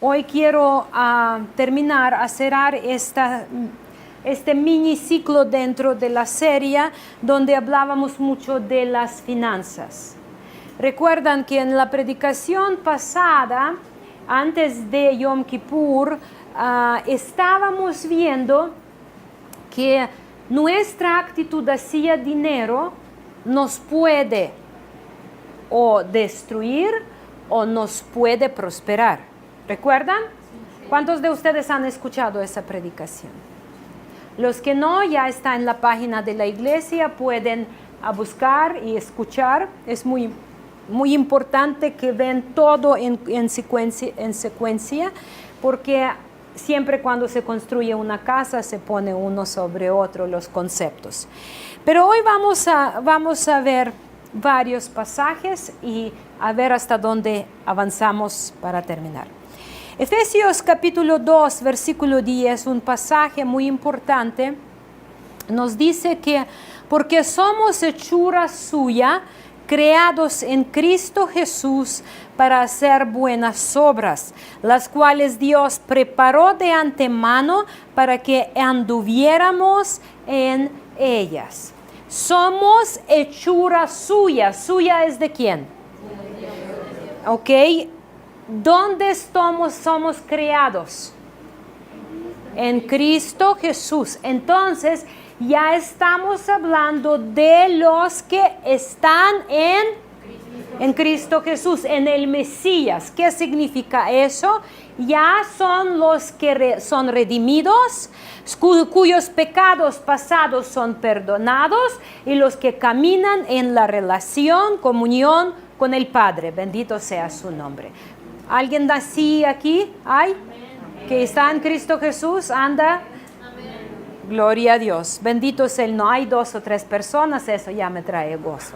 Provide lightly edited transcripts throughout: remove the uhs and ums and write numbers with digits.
Hoy quiero terminar, a cerrar este mini ciclo dentro de la serie donde hablábamos mucho de las finanzas. Recuerdan que en la predicación pasada, antes de Yom Kippur, estábamos viendo que nuestra actitud hacia dinero nos puede o destruir o nos puede prosperar. ¿Recuerdan? ¿Cuántos de ustedes han escuchado esa predicación? Los que no, ya está en la página de la iglesia, pueden buscar y escuchar. Es muy importante que ven todo en secuencia, porque siempre cuando se construye una casa se pone uno sobre otro los conceptos. Pero hoy vamos a ver varios pasajes y a ver hasta dónde avanzamos para terminar. Efesios capítulo 2, versículo 10, un pasaje muy importante, nos dice que porque somos hechura suya, creados en Cristo Jesús para hacer buenas obras, las cuales Dios preparó de antemano para que anduviéramos en ellas. Somos hechura suya. ¿Suya es de quién? Ok. ¿Dónde somos creados? En Cristo Jesús. Entonces, ya estamos hablando de los que están en Cristo Jesús, en el Mesías. ¿Qué significa eso? Ya son los que son redimidos, cuyos pecados pasados son perdonados y los que caminan en la relación, comunión con el Padre. Bendito sea su nombre. ¿Alguien así aquí hay? Amén. Que está en Cristo Jesús, anda. Amén. Gloria a Dios. Bendito es Él. No hay 2 o 3 personas, eso ya me trae gozo.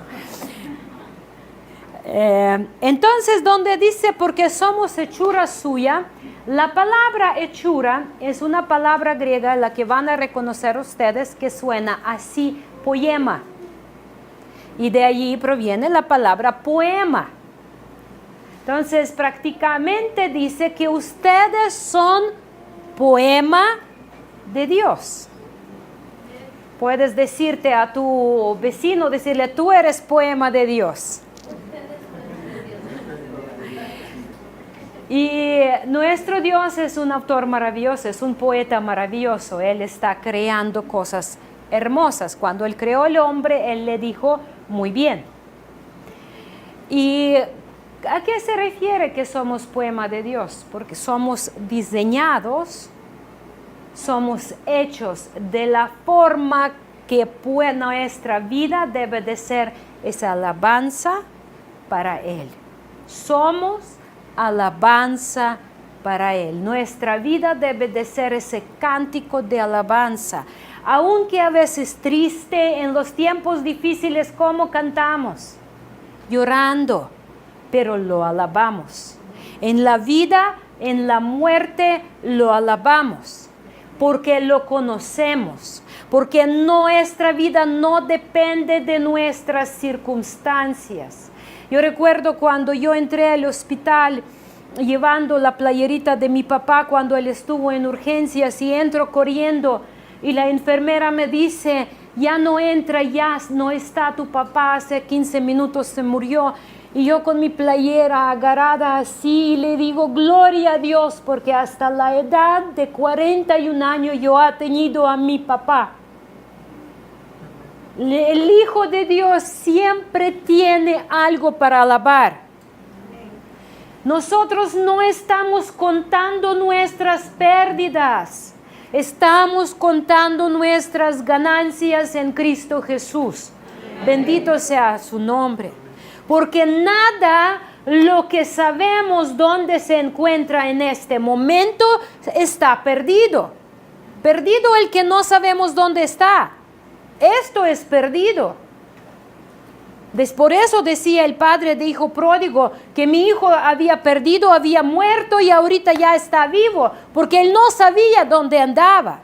Entonces, donde dice, porque somos hechura suya, la palabra hechura es una palabra griega, la que van a reconocer ustedes, que suena así, poema. Y de allí proviene la palabra poema. Entonces, prácticamente dice que ustedes son poema de Dios. Puedes decirte a tu vecino, decirle, tú eres poema de Dios. Y nuestro Dios es un autor maravilloso, es un poeta maravilloso. Él está creando cosas hermosas. Cuando Él creó al hombre, Él le dijo, muy bien. Y ¿a qué se refiere que somos poema de Dios? Porque somos diseñados, somos hechos de la forma que nuestra vida debe de ser esa alabanza para Él. Somos alabanza para Él. Nuestra vida debe de ser ese cántico de alabanza. Aunque a veces triste, en los tiempos difíciles, ¿cómo cantamos? Llorando. Pero lo alabamos. En la vida, en la muerte, lo alabamos, porque lo conocemos, porque nuestra vida no depende de nuestras circunstancias. Yo recuerdo cuando yo entré al hospital llevando la playerita de mi papá cuando él estuvo en urgencias y entro corriendo y la enfermera me dice, ya no entra, ya no está tu papá, hace 15 minutos se murió. Y yo con mi playera agarrada así le digo, gloria a Dios, porque hasta la edad de 41 años yo he tenido a mi papá. El Hijo de Dios siempre tiene algo para alabar. Nosotros no estamos contando nuestras pérdidas, estamos contando nuestras ganancias en Cristo Jesús. Bendito sea su nombre. Porque nada lo que sabemos dónde se encuentra en este momento está perdido. Perdido el que no sabemos dónde está. Esto es perdido. Por eso decía el padre de hijo pródigo que mi hijo había perdido, había muerto y ahorita ya está vivo, porque él no sabía dónde andaba.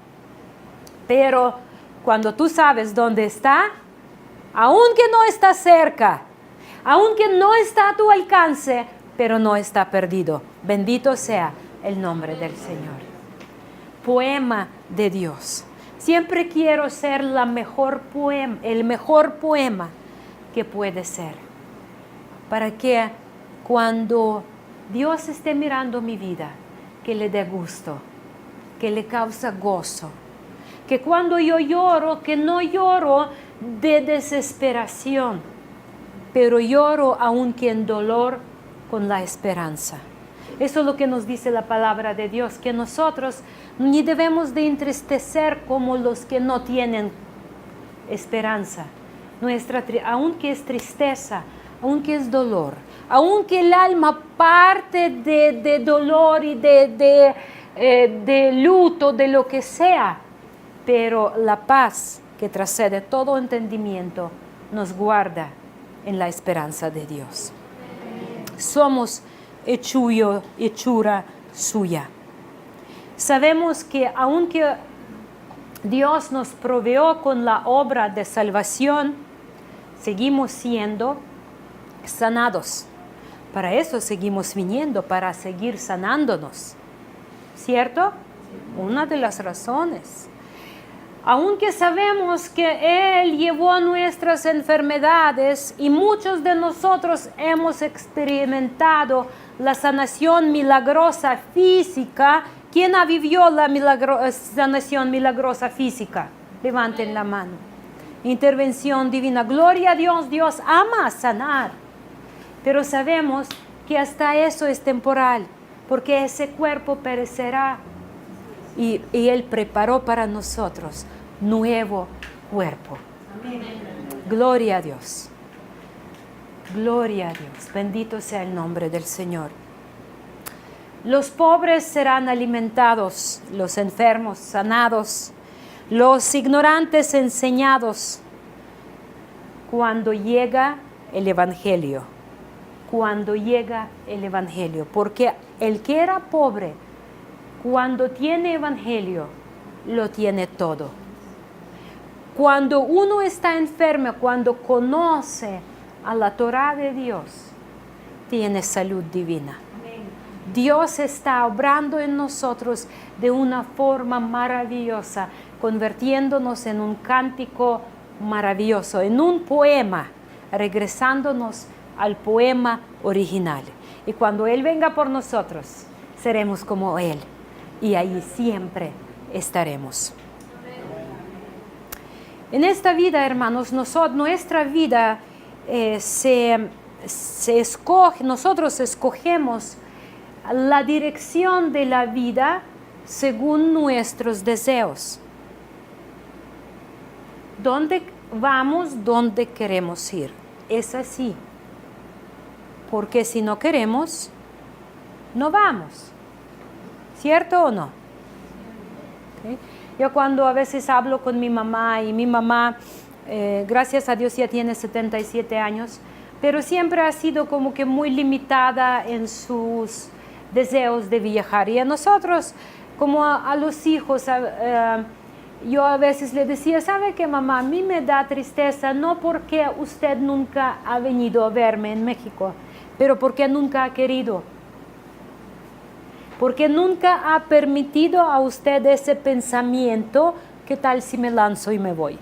Pero cuando tú sabes dónde está, aunque no está cerca, aunque no está a tu alcance, pero no está perdido. Bendito sea el nombre del Señor. Poema de Dios. Siempre quiero ser el mejor poema que puede ser. Para que cuando Dios esté mirando mi vida, que le dé gusto, que le causa gozo. Que cuando yo lloro, que no lloro de desesperación, pero lloro aunque en dolor con la esperanza. Eso es lo que nos dice la palabra de Dios, que nosotros ni debemos de entristecer como los que no tienen esperanza. Aunque es tristeza, aunque es dolor, aunque el alma parte de dolor y de luto, de lo que sea, pero la paz que trasciende todo entendimiento nos guarda en la esperanza de Dios. Somos hechura suya. Sabemos que aunque Dios nos proveó con la obra de salvación, seguimos siendo sanados. Para eso seguimos viniendo, para seguir sanándonos. ¿Cierto? Una de las razones. Aunque sabemos que Él llevó nuestras enfermedades y muchos de nosotros hemos experimentado la sanación milagrosa física. ¿Quién ha vivido la sanación milagrosa física? Levanten la mano. Intervención divina. Gloria a Dios. Dios ama sanar. Pero sabemos que hasta eso es temporal, porque ese cuerpo perecerá. Y Él preparó para nosotros nuevo cuerpo. Amén. Gloria a Dios. Gloria a Dios. Bendito sea el nombre del Señor. Los pobres serán alimentados, los enfermos sanados, los ignorantes enseñados cuando llega el Evangelio. Cuando llega el Evangelio. Porque el que era pobre, cuando tiene Evangelio, lo tiene todo. Cuando uno está enfermo, cuando conoce a la Torá de Dios, tiene salud divina. Dios está obrando en nosotros de una forma maravillosa, convirtiéndonos en un cántico maravilloso, en un poema, regresándonos al poema original. Y cuando Él venga por nosotros, seremos como Él. Y ahí siempre estaremos. En esta vida, hermanos, nuestra vida se escoge, nosotros escogemos la dirección de la vida según nuestros deseos. ¿Dónde vamos? ¿Dónde queremos ir? Es así. Porque si no queremos, no vamos. ¿Cierto o no? ¿Okay? Yo cuando a veces hablo con mi mamá, y mi mamá, gracias a Dios, ya tiene 77 años, pero siempre ha sido como que muy limitada en sus deseos de viajar. Y a nosotros, como a los hijos, yo a veces le decía, ¿sabe qué, mamá? A mí me da tristeza, no porque usted nunca ha venido a verme en México, pero porque nunca ha querido. Porque nunca ha permitido a usted ese pensamiento, ¿qué tal si me lanzo y me voy?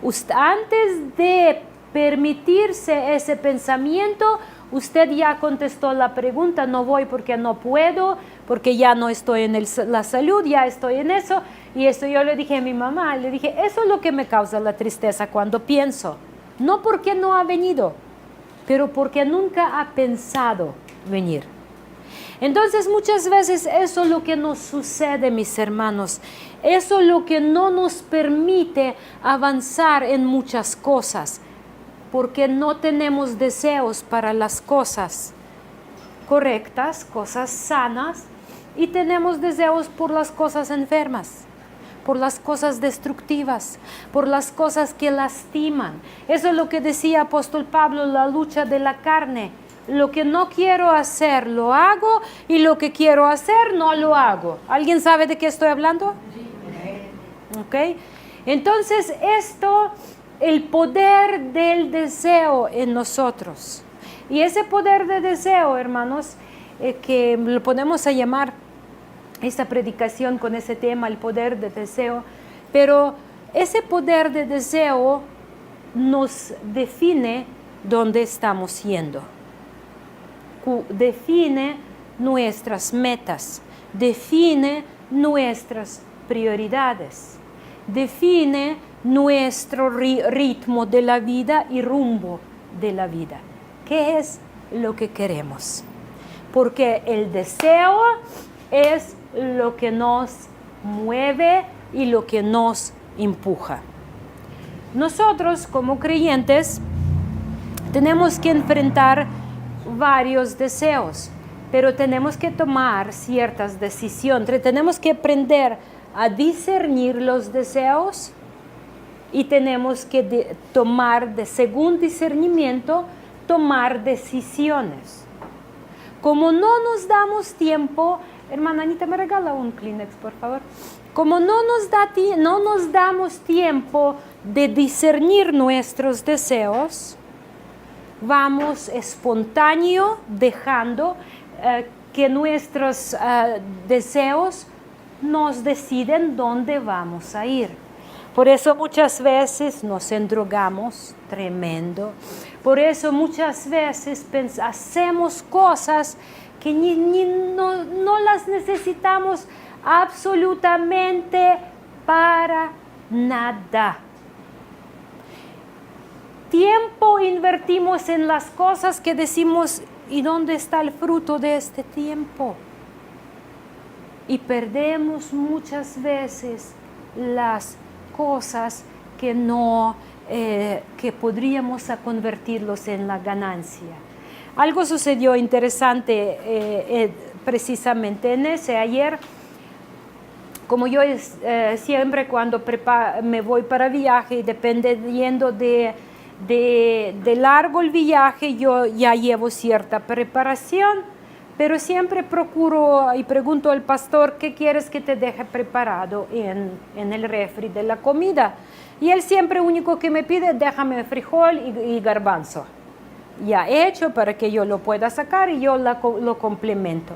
Usted, antes de permitirse ese pensamiento, usted ya contestó la pregunta, no voy porque no puedo, porque ya no estoy en la salud, ya estoy en eso. Y eso yo le dije a mi mamá, le dije, eso es lo que me causa la tristeza cuando pienso. No porque no ha venido, pero porque nunca ha pensado venir. Entonces muchas veces eso es lo que nos sucede, mis hermanos. Eso es lo que no nos permite avanzar en muchas cosas. Porque no tenemos deseos para las cosas correctas, cosas sanas, y tenemos deseos por las cosas enfermas, por las cosas destructivas, por las cosas que lastiman. Eso es lo que decía apóstol Pablo, la lucha de la carne. Lo que no quiero hacer, lo hago, y lo que quiero hacer, no lo hago. ¿Alguien sabe de qué estoy hablando? ¿Ok? Entonces, el poder del deseo en nosotros. Y ese poder de deseo, hermanos, que lo podemos llamar esta predicación con ese tema, el poder de deseo, pero ese poder de deseo nos define dónde estamos yendo, define nuestras metas, define nuestras prioridades, define nuestro ritmo de la vida y rumbo de la vida. ¿Qué es lo que queremos? Porque el deseo es lo que nos mueve y lo que nos empuja. Nosotros como creyentes tenemos que enfrentar varios deseos, pero tenemos que tomar ciertas decisiones. Tenemos que aprender a discernir los deseos y tenemos que tomar, según discernimiento, tomar decisiones. Como no nos damos tiempo, hermana Anita, ¿me regala un Kleenex, por favor? Como no nos damos tiempo de discernir nuestros deseos, vamos espontáneo dejando que nuestros deseos nos deciden dónde vamos a ir. Por eso muchas veces nos endrogamos tremendo. Por eso muchas veces hacemos cosas que no las necesitamos absolutamente para nada. Tiempo invertimos en las cosas que decimos, ¿y dónde está el fruto de este tiempo? Y perdemos muchas veces las cosas que que podríamos convertirlos en la ganancia. Algo sucedió interesante precisamente en ese. Ayer, como yo siempre cuando me voy para viaje, dependiendo de largo el viaje, yo ya llevo cierta preparación, pero siempre procuro y pregunto al pastor, ¿qué quieres que te deje preparado en el refri de la comida? Y él siempre único que me pide, déjame frijol y garbanzo ya hecho para que yo lo pueda sacar y yo lo complemento.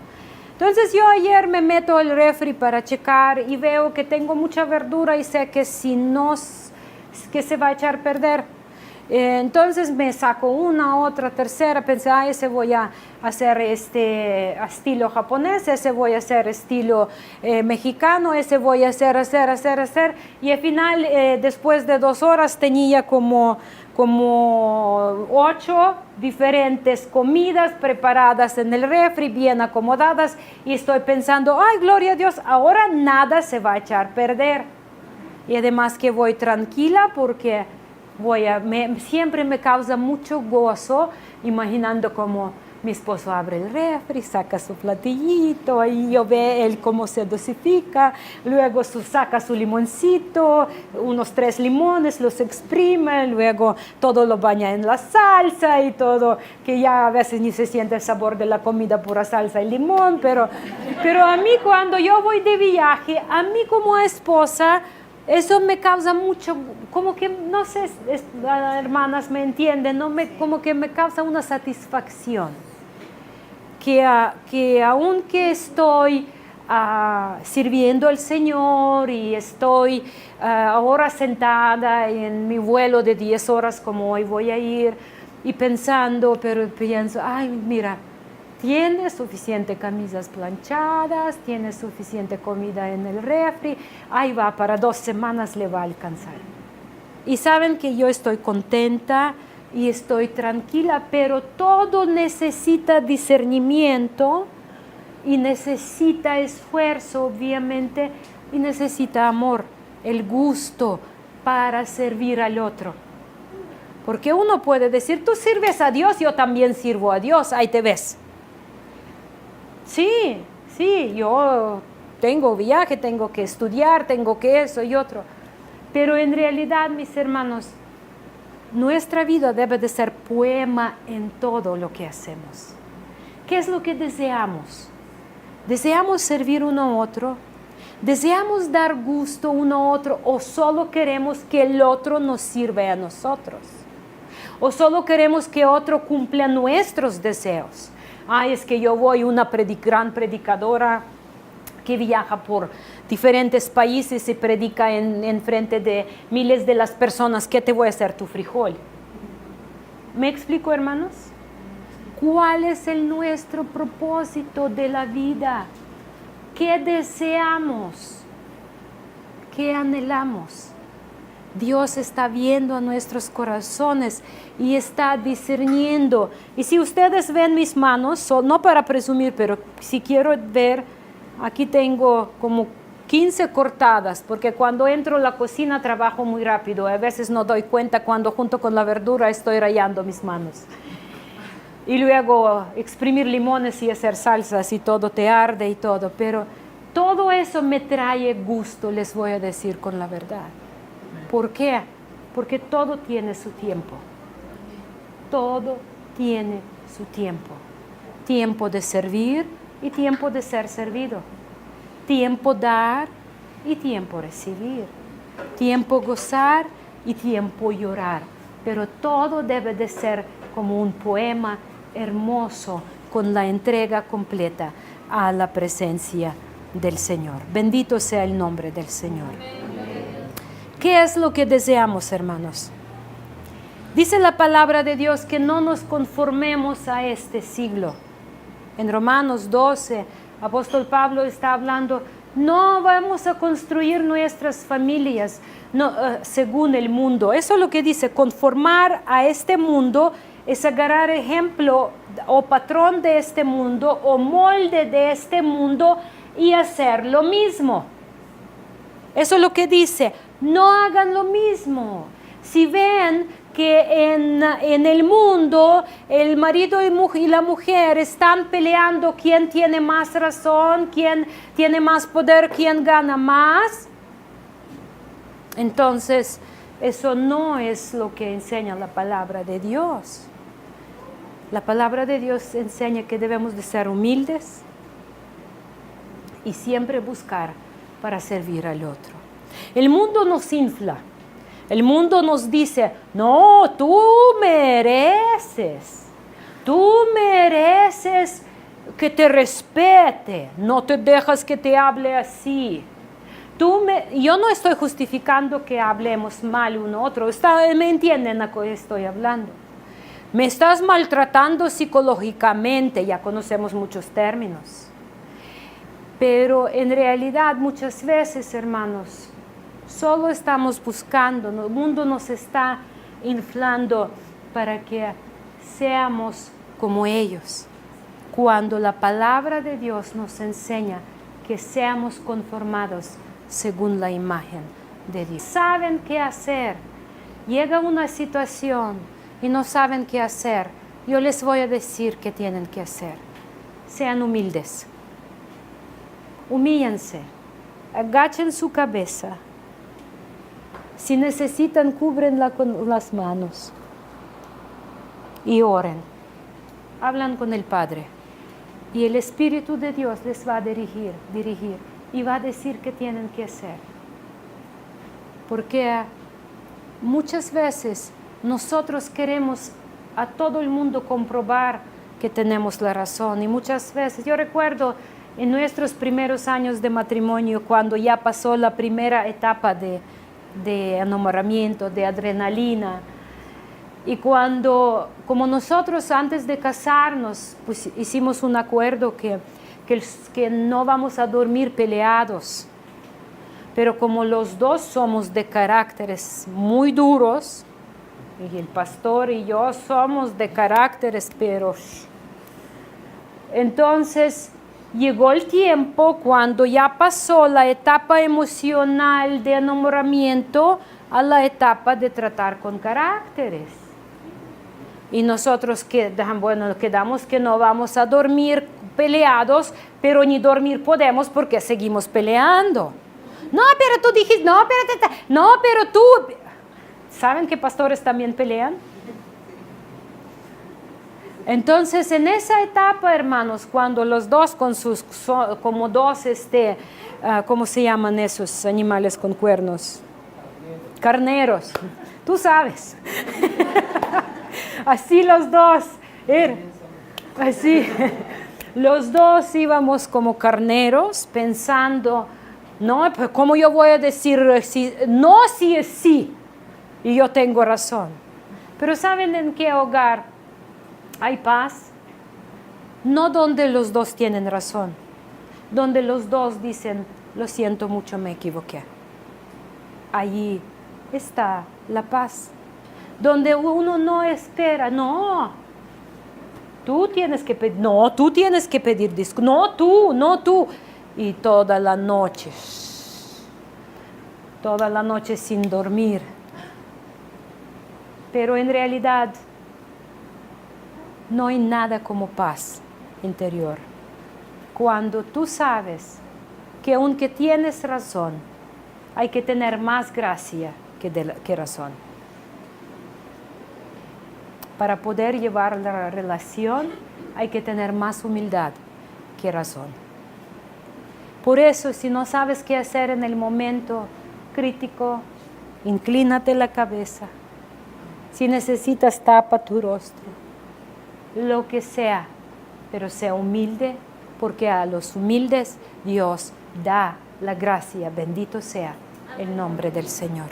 Entonces yo ayer me meto al refri para checar y veo que tengo mucha verdura y sé que que se va a echar a perder. Entonces me saco una, otra, tercera, pensé, ese voy a hacer estilo japonés, ese voy a hacer estilo mexicano, ese voy a hacer, y al final, después de 2 horas, tenía como 8 diferentes comidas preparadas en el refri, bien acomodadas, y estoy pensando, ay, gloria a Dios, ahora nada se va a echar a perder. Y además que voy tranquila porque siempre me causa mucho gozo imaginando cómo mi esposo abre el refri, saca su platillito, ahí yo veo él cómo se dosifica, luego saca su limoncito, unos 3 limones, los exprime, luego todo lo baña en la salsa y todo, que ya a veces ni se siente el sabor de la comida, pura salsa y limón, pero a mí cuando yo voy de viaje, a mí como esposa, eso me causa mucho, como que, no sé, hermanas me entienden, como que me causa una satisfacción. Que aunque estoy sirviendo al Señor y estoy ahora sentada en mi vuelo de 10 horas como hoy voy a ir, y pero pienso, ay, mira, tiene suficiente camisas planchadas, tiene suficiente comida en el refri, ahí va, para 2 semanas le va a alcanzar. Y saben que yo estoy contenta y estoy tranquila, pero todo necesita discernimiento y necesita esfuerzo, obviamente, y necesita amor, el gusto para servir al otro. Porque uno puede decir, tú sirves a Dios, yo también sirvo a Dios, ahí te ves. Sí, yo tengo viaje, tengo que estudiar, tengo que eso y otro. Pero en realidad, mis hermanos, nuestra vida debe de ser poema en todo lo que hacemos. ¿Qué es lo que deseamos? ¿Deseamos servir uno a otro? ¿Deseamos dar gusto uno a otro? ¿O solo queremos que el otro nos sirva a nosotros? ¿O solo queremos que otro cumpla nuestros deseos? Ay, es que yo voy una gran predicadora que viaja por diferentes países y predica en frente de miles de las personas. ¿Qué te voy a hacer tu frijol? ¿Me explico, hermanos? ¿Cuál es nuestro propósito de la vida? ¿Qué deseamos? ¿Qué anhelamos? Dios está viendo a nuestros corazones y está discerniendo. Y si ustedes ven mis manos, no para presumir, pero si quiero ver, aquí tengo como 15 cortadas, porque cuando entro a la cocina trabajo muy rápido. A veces no doy cuenta cuando junto con la verdura estoy rayando mis manos. Y luego exprimir limones y hacer salsas y todo te arde y todo. Pero todo eso me trae gusto, les voy a decir con la verdad. ¿Por qué? Porque todo tiene su tiempo. Todo tiene su tiempo. Tiempo de servir y tiempo de ser servido. Tiempo dar y tiempo recibir. Tiempo gozar y tiempo llorar. Pero todo debe de ser como un poema hermoso con la entrega completa a la presencia del Señor. Bendito sea el nombre del Señor. ¿Qué es lo que deseamos, hermanos? Dice la palabra de Dios que no nos conformemos a este siglo. En Romanos 12, apóstol Pablo está hablando, no vamos a construir nuestras familias según el mundo. Eso es lo que dice, conformar a este mundo es agarrar ejemplo o patrón de este mundo o molde de este mundo y hacer lo mismo. Eso es lo que dice, no hagan lo mismo. Si ven que en el mundo el marido y la mujer están peleando quién tiene más razón, quién tiene más poder, quién gana más, entonces eso no es lo que enseña la palabra de Dios. La palabra de Dios enseña que debemos de ser humildes y siempre buscar para servir al otro. El mundo nos infla. El mundo nos dice, no, tú mereces que te respete, no te dejas que te hable así. Yo no estoy justificando que hablemos mal uno a otro, me entienden a lo que estoy hablando. Me estás maltratando psicológicamente, ya conocemos muchos términos. Pero en realidad muchas veces, hermanos, solo estamos buscando, el mundo nos está inflando para que seamos como ellos. Cuando la palabra de Dios nos enseña que seamos conformados según la imagen de Dios. Saben qué hacer. Llega una situación y no saben qué hacer. Yo les voy a decir qué tienen que hacer. Sean humildes. Humíllense. Agachen su cabeza. Si necesitan, cúbrenla con las manos y oren. Hablan con el Padre y el Espíritu de Dios les va a dirigir y va a decir qué tienen que hacer. Porque muchas veces nosotros queremos a todo el mundo comprobar que tenemos la razón y muchas veces, yo recuerdo en nuestros primeros años de matrimonio cuando ya pasó la primera etapa de enamoramiento, de adrenalina. Y cuando, como nosotros antes de casarnos, pues hicimos un acuerdo que no vamos a dormir peleados. Pero como los dos somos de caracteres muy duros, y el pastor y yo somos de caracteres, pero entonces llegó el tiempo cuando ya pasó la etapa emocional de enamoramiento a la etapa de tratar con caracteres. Y nosotros quedamos que no vamos a dormir peleados, pero ni dormir podemos porque seguimos peleando. No, pero tú dijiste, pero tú. ¿Saben que pastores también pelean? Entonces, en esa etapa, hermanos, cuando los dos con sus, como dos, ¿cómo se llaman esos animales con cuernos? Carneros. Tú sabes. Así los dos. Así. Los dos íbamos como carneros pensando, no, pues ¿cómo yo voy a decir no si es sí? Y yo tengo razón. Pero ¿saben en qué hogar hay paz? No donde los dos tienen razón, donde los dos dicen, lo siento mucho, me equivoqué. Allí está la paz. Donde uno no espera, no, tú tienes que pedir, no, tú tienes que pedir disculpas, no tú. Y toda la noche sin dormir. Pero en realidad no hay nada como paz interior. Cuando tú sabes que aunque tienes razón, hay que tener más gracia que razón. Para poder llevar la relación hay que tener más humildad que razón. Por eso, si no sabes qué hacer en el momento crítico, inclínate la cabeza. Si necesitas, tapa tu rostro. Lo que sea, pero sea humilde, porque a los humildes Dios da la gracia. Bendito sea el nombre del Señor.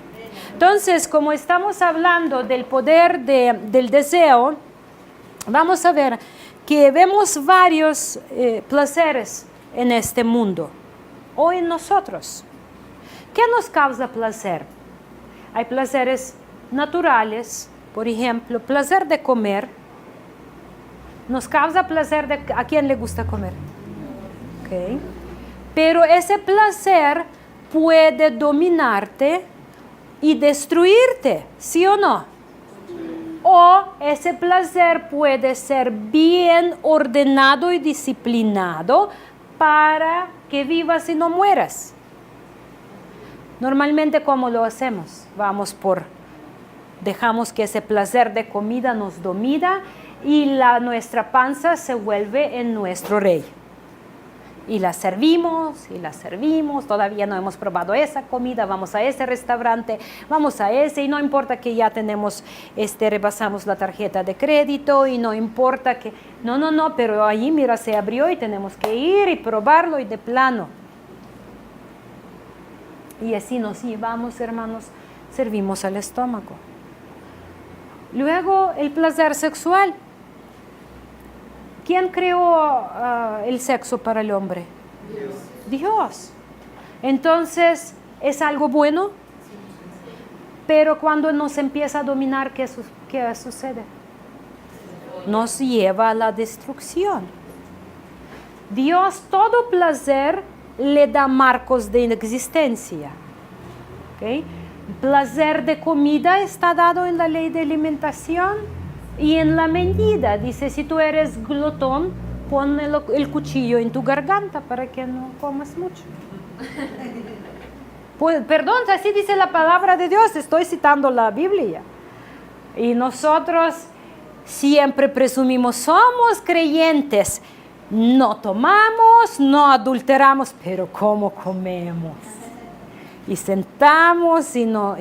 Entonces, como estamos hablando del poder del deseo, vamos a ver que vemos varios placeres en este mundo o en nosotros. ¿Qué nos causa placer? Hay placeres naturales, por ejemplo, placer de comer. Nos causa placer ¿a quién le gusta comer? Okay. Pero ese placer puede dominarte y destruirte, ¿sí o no? O ese placer puede ser bien ordenado y disciplinado para que vivas y no mueras. Normalmente, ¿cómo lo hacemos? Dejamos que ese placer de comida nos domina y nuestra panza se vuelve en nuestro rey. Y la servimos, todavía no hemos probado esa comida, vamos a ese restaurante, vamos a ese, y no importa que ya rebasamos la tarjeta de crédito, y no importa que, no, pero allí mira, se abrió y tenemos que ir y probarlo y de plano. Y así nos llevamos, hermanos, servimos al estómago. Luego, el placer sexual. ¿Quién creó el sexo para el hombre? Dios. Entonces, ¿es algo bueno? Pero cuando nos empieza a dominar, ¿qué sucede? Nos lleva a la destrucción. Dios, todo placer le da marcos de existencia. ¿Okay? Placer de comida está dado en la ley de alimentación. Y en la medida, dice, si tú eres glotón, pon el cuchillo en tu garganta para que no comas mucho. Pues, perdón, así dice la palabra de Dios, estoy citando la Biblia. Y nosotros siempre presumimos, somos creyentes, no tomamos, no adulteramos, pero ¿cómo comemos? Y sentamos y no...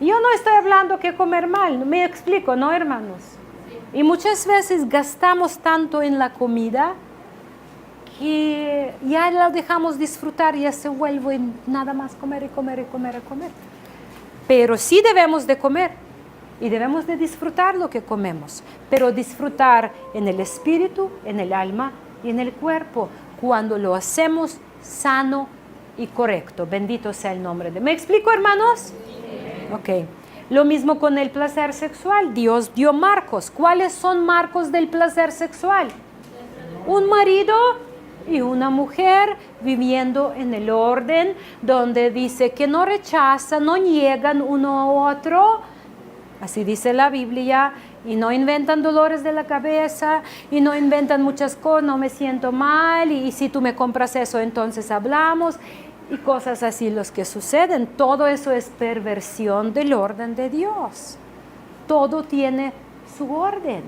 Yo no estoy hablando que comer mal, me explico, ¿no, hermanos? Y muchas veces gastamos tanto en la comida que ya la dejamos disfrutar, ya se vuelve nada más comer y comer y comer y comer. Pero sí debemos de comer y debemos de disfrutar lo que comemos, pero disfrutar en el espíritu, en el alma y en el cuerpo, cuando lo hacemos sano y correcto. Bendito sea el nombre de... ¿Me explico, hermanos? Ok. Lo mismo con el placer sexual. Dios dio marcos. ¿Cuáles son marcos del placer sexual? Un marido y una mujer viviendo en el orden donde dice que no rechazan, no niegan uno a otro. Así dice la Biblia. Y no inventan dolores de la cabeza y no inventan muchas cosas. No me siento mal y si tú me compras eso, entonces hablamos. Y cosas así los que suceden. Todo eso es perversión del orden de Dios. Todo tiene su orden.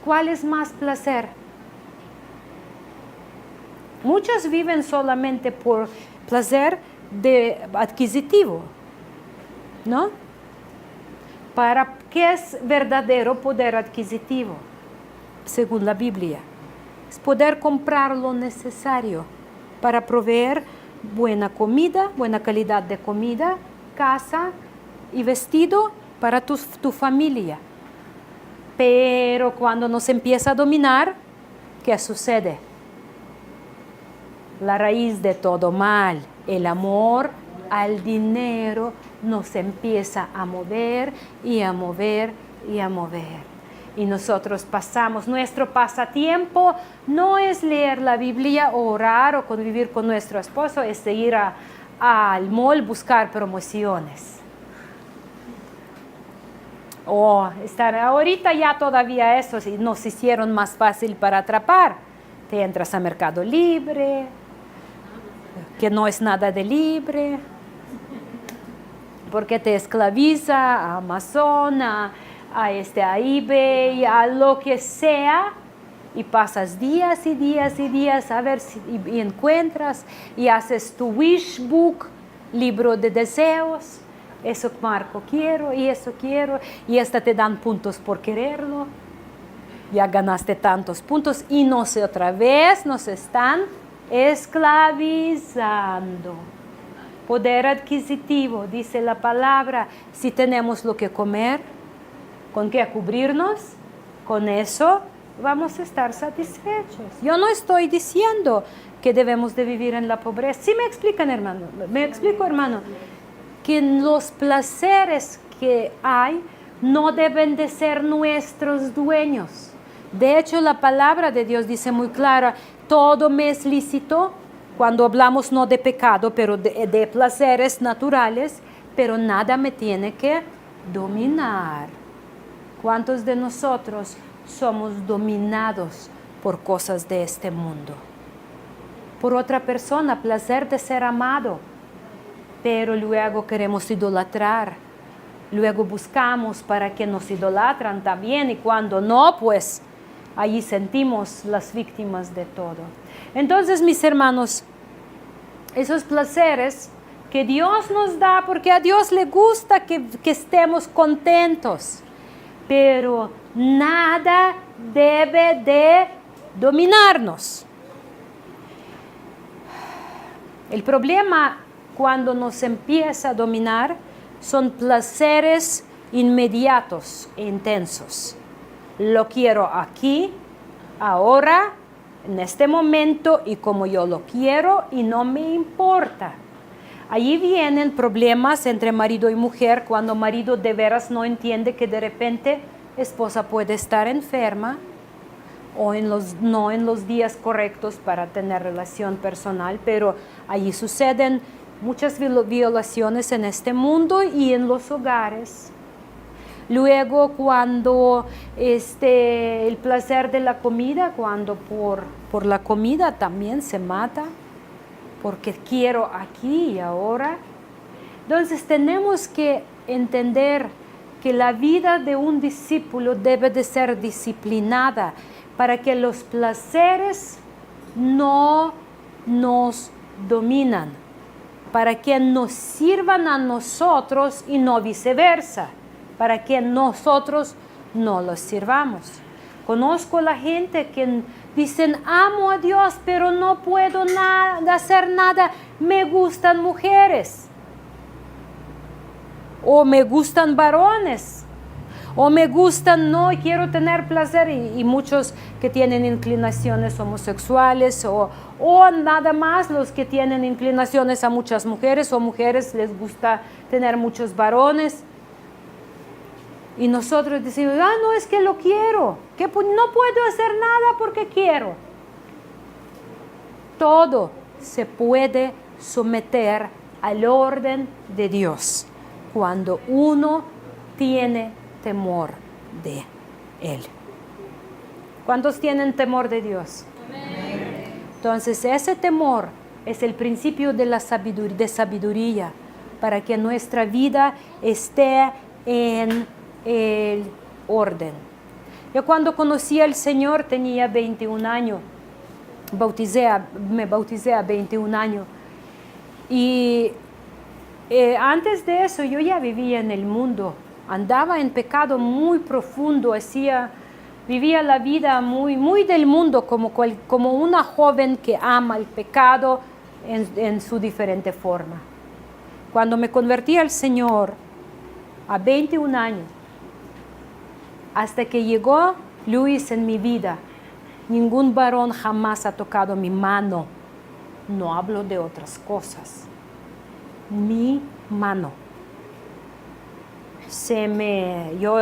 ¿Cuál es más placer? Muchos viven solamente por placer adquisitivo, ¿no? ¿Para qué es verdadero poder adquisitivo? según la Biblia. Es poder comprar lo necesario para proveer buena comida, buena calidad de comida, casa y vestido para tu familia. Pero cuando nos empieza a dominar, ¿qué sucede? La raíz de todo mal, el amor al dinero, nos empieza a mover y a mover y a mover. Y nosotros pasamos, nuestro pasatiempo no es leer la Biblia o orar o convivir con nuestro esposo, es de ir al mall buscar promociones. O estar ahorita ya todavía eso nos hicieron más fácil para atrapar. Te entras a Mercado Libre, que no es nada de libre, porque te esclaviza a Amazon, a eBay, a lo que sea, y pasas días y días y días a ver si y encuentras, y haces tu wish book, libro de deseos. Eso marco quiero, y eso quiero, y hasta te dan puntos por quererlo. Ya ganaste tantos puntos, y no sé, otra vez nos están esclavizando. Poder adquisitivo, dice la palabra, si tenemos lo que comer, con qué cubrirnos, con eso vamos a estar satisfechos. Yo no estoy diciendo que debemos de vivir en la pobreza. ¿Sí me explican, hermano? ¿Me explico, hermano? Que los placeres que hay no deben de ser nuestros dueños. De hecho, la palabra de Dios dice muy clara, todo me es lícito, cuando hablamos no de pecado, pero de placeres naturales, pero nada me tiene que dominar. ¿Cuántos de nosotros somos dominados por cosas de este mundo? Por otra persona, placer de ser amado, pero luego queremos idolatrar. Luego buscamos para que nos idolatran también, y cuando no, pues allí sentimos las víctimas de todo. Entonces, mis hermanos, esos placeres que Dios nos da, porque a Dios le gusta que estemos contentos, pero nada debe de dominarnos. El problema cuando nos empieza a dominar son placeres inmediatos e intensos. Lo quiero aquí, ahora, en este momento, y como yo lo quiero, y no me importa. Allí vienen problemas entre marido y mujer, cuando marido de veras no entiende que de repente esposa puede estar enferma o no en los días correctos para tener relación personal, pero allí suceden muchas violaciones en este mundo y en los hogares. Luego, cuando el placer de la comida, cuando por la comida también se mata, porque quiero aquí y ahora. Entonces tenemos que entender que la vida de un discípulo debe de ser disciplinada para que los placeres no nos dominan, para que nos sirvan a nosotros y no viceversa, para que nosotros no los sirvamos. Conozco a la gente que dicen, amo a Dios, pero no puedo hacer nada, me gustan mujeres, o me gustan varones, o me gustan, no quiero tener placer, y muchos que tienen inclinaciones homosexuales, o nada más los que tienen inclinaciones a muchas mujeres, o mujeres les gusta tener muchos varones. Y nosotros decimos, no, es que lo quiero, que no puedo hacer nada porque quiero. Todo se puede someter al orden de Dios cuando uno tiene temor de Él. ¿Cuántos tienen temor de Dios? Amén. Entonces, ese temor es el principio de la sabiduría para que nuestra vida esté en el orden. Yo cuando conocí al Señor tenía 21 años, me bauticé a 21 años, y antes de eso yo ya vivía en el mundo, andaba en pecado muy profundo, hacía Vivía la vida muy del mundo, como una joven que ama el pecado en su diferente forma. Cuando me convertí al Señor, a 21 años, hasta que llegó Luis en mi vida, ningún varón jamás ha tocado mi mano. No hablo de otras cosas. Mi mano. Yo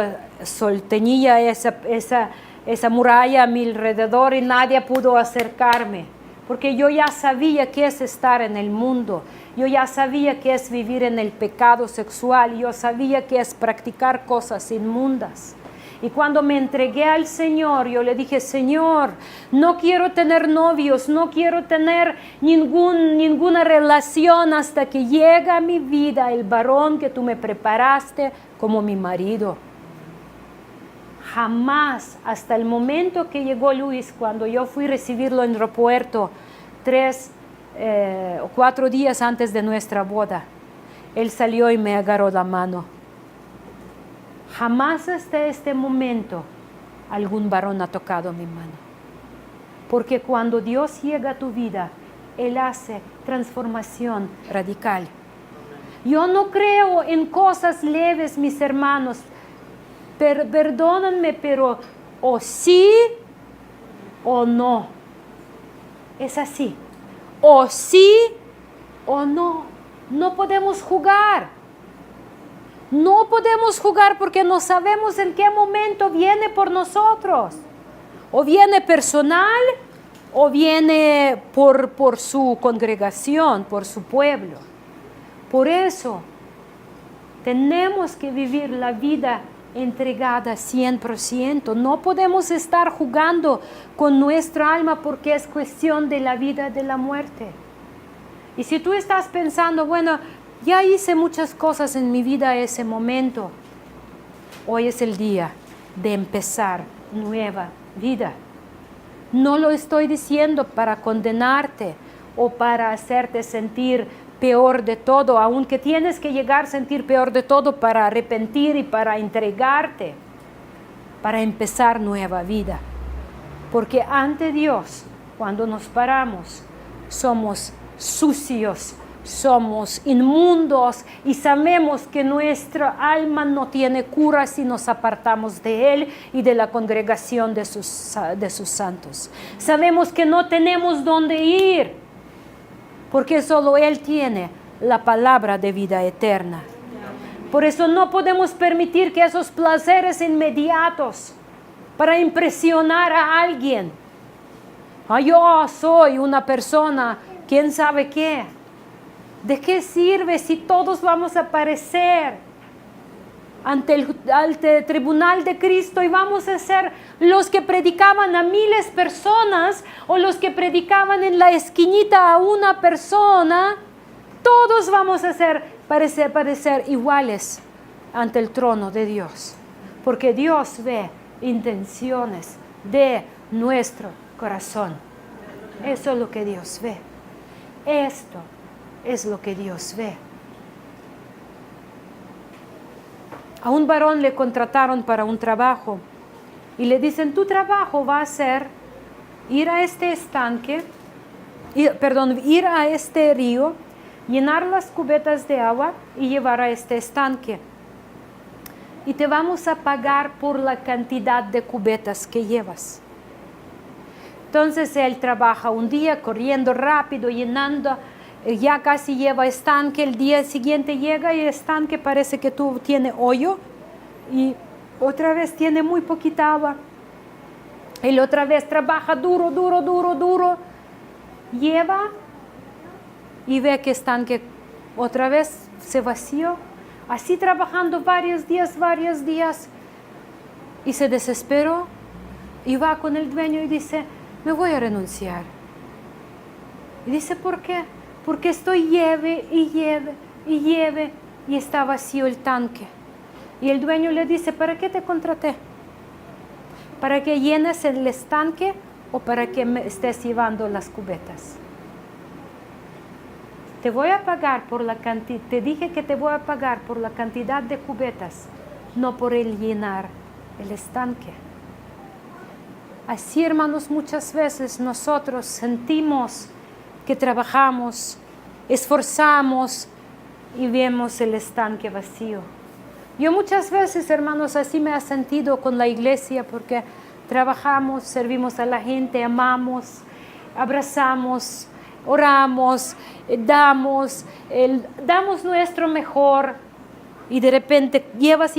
tenía esa muralla a mi alrededor y nadie pudo acercarme, porque yo ya sabía qué es estar en el mundo, yo ya sabía qué es vivir en el pecado sexual, yo sabía qué es practicar cosas inmundas. Y cuando me entregué al Señor, yo le dije, Señor, no quiero tener novios, no quiero tener ninguna relación hasta que llegue a mi vida el varón que tú me preparaste como mi marido. Jamás, hasta el momento que llegó Luis, cuando yo fui a recibirlo en el aeropuerto, 3 o 4 días antes de nuestra boda, él salió y me agarró la mano. Jamás hasta este momento algún varón ha tocado mi mano. Porque cuando Dios llega a tu vida, Él hace transformación radical. Yo no creo en cosas leves, mis hermanos. Perdónenme, pero o sí o no. Es así. O sí o no. No podemos jugar. No podemos jugar porque no sabemos en qué momento viene por nosotros. O viene personal o viene por su congregación, por su pueblo. Por eso tenemos que vivir la vida entregada 100%. No podemos estar jugando con nuestra alma porque es cuestión de la vida y de la muerte. Y si tú estás pensando, bueno, ya hice muchas cosas en mi vida en ese momento. Hoy es el día de empezar nueva vida. No lo estoy diciendo para condenarte o para hacerte sentir peor de todo, aunque tienes que llegar a sentir peor de todo para arrepentir y para entregarte, para empezar nueva vida. Porque ante Dios, cuando nos paramos, somos sucios, somos inmundos y sabemos que nuestra alma no tiene cura si nos apartamos de Él y de la congregación de sus santos. Sabemos que no tenemos dónde ir, porque solo Él tiene la palabra de vida eterna. Por eso no podemos permitir que esos placeres inmediatos para impresionar a alguien. Yo soy una persona, quién sabe qué. ¿De qué sirve si todos vamos a aparecer ante el tribunal de Cristo y vamos a ser los que predicaban a miles de personas o los que predicaban en la esquinita a una persona? Todos vamos a parecer iguales ante el trono de Dios, porque Dios ve intenciones de nuestro corazón. Eso es lo que Dios ve. Esto es lo que Dios ve. A un varón le contrataron para un trabajo y le dicen, tu trabajo va a ser ir a este ir a este río, llenar las cubetas de agua y llevar a este estanque. Y te vamos a pagar por la cantidad de cubetas que llevas. Entonces él trabaja un día corriendo rápido, llenando. Ya casi lleva estanque, el día siguiente llega y el estanque parece que tiene hoyo y otra vez tiene muy poquita agua. Él otra vez trabaja duro, lleva y ve que estanque otra vez se vació. Así trabajando varios días y se desesperó y va con el dueño y dice, me voy a renunciar. Y dice, ¿por qué? Porque estoy lleve y está vacío el tanque. Y el dueño le dice, ¿para qué te contraté? ¿Para que llenes el estanque o para que me estés llevando las cubetas? Te voy a pagar por la cantidad, te dije que te voy a pagar por la cantidad de cubetas, no por el llenar el estanque. Así, hermanos, muchas veces nosotros sentimos que trabajamos, esforzamos y vemos el estanque vacío. Yo muchas veces, hermanos, así me he sentido con la iglesia porque trabajamos, servimos a la gente, amamos, abrazamos, oramos, damos nuestro mejor y de repente llevas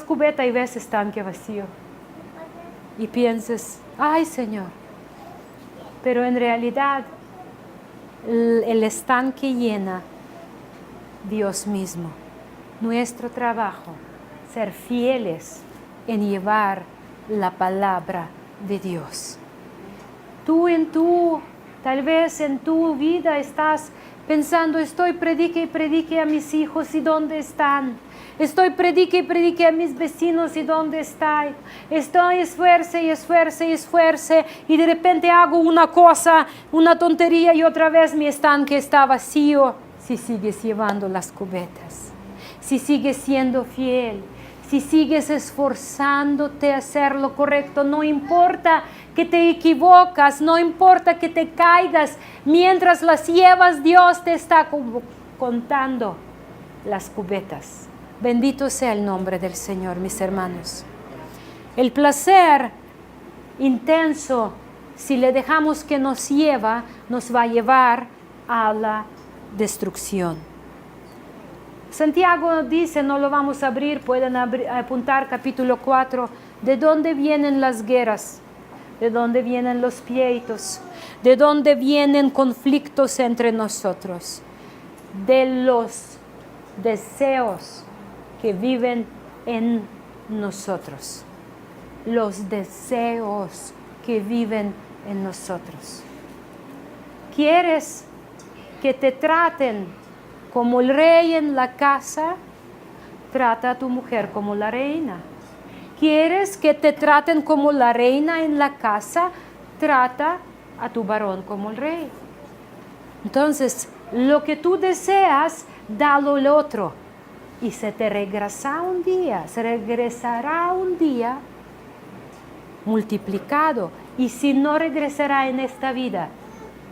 cubeta y ves estanque vacío. Y piensas, ay Señor, pero en realidad el estanque llena Dios mismo. Nuestro trabajo, ser fieles en llevar la palabra de Dios. Tal vez en tu vida estás pensando, estoy predique y predique a mis hijos y dónde están. Estoy predique y predique a mis vecinos y dónde están. Estoy esfuerce y de repente hago una cosa, una tontería y otra vez mi estanque está vacío. Si sigues llevando las cubetas, si sigues siendo fiel, si sigues esforzándote a hacer lo correcto, no importa que te equivocas, no importa que te caigas, mientras las llevas, Dios te está contando las cubetas. Bendito sea el nombre del Señor, mis hermanos. El placer intenso, si le dejamos que nos lleva, nos va a llevar a la destrucción. Santiago dice, no lo vamos a abrir, pueden apuntar capítulo 4, ¿de dónde vienen las guerras? ¿De dónde vienen los pleitos? ¿De dónde vienen conflictos entre nosotros? De los deseos que viven en nosotros. Los deseos que viven en nosotros. ¿Quieres que te traten como el rey en la casa? Trata a tu mujer como la reina. ¿Quieres que te traten como la reina en la casa? Trata a tu varón como el rey. Entonces, lo que tú deseas, dalo al otro. Y se regresará un día multiplicado. Y si no regresará en esta vida,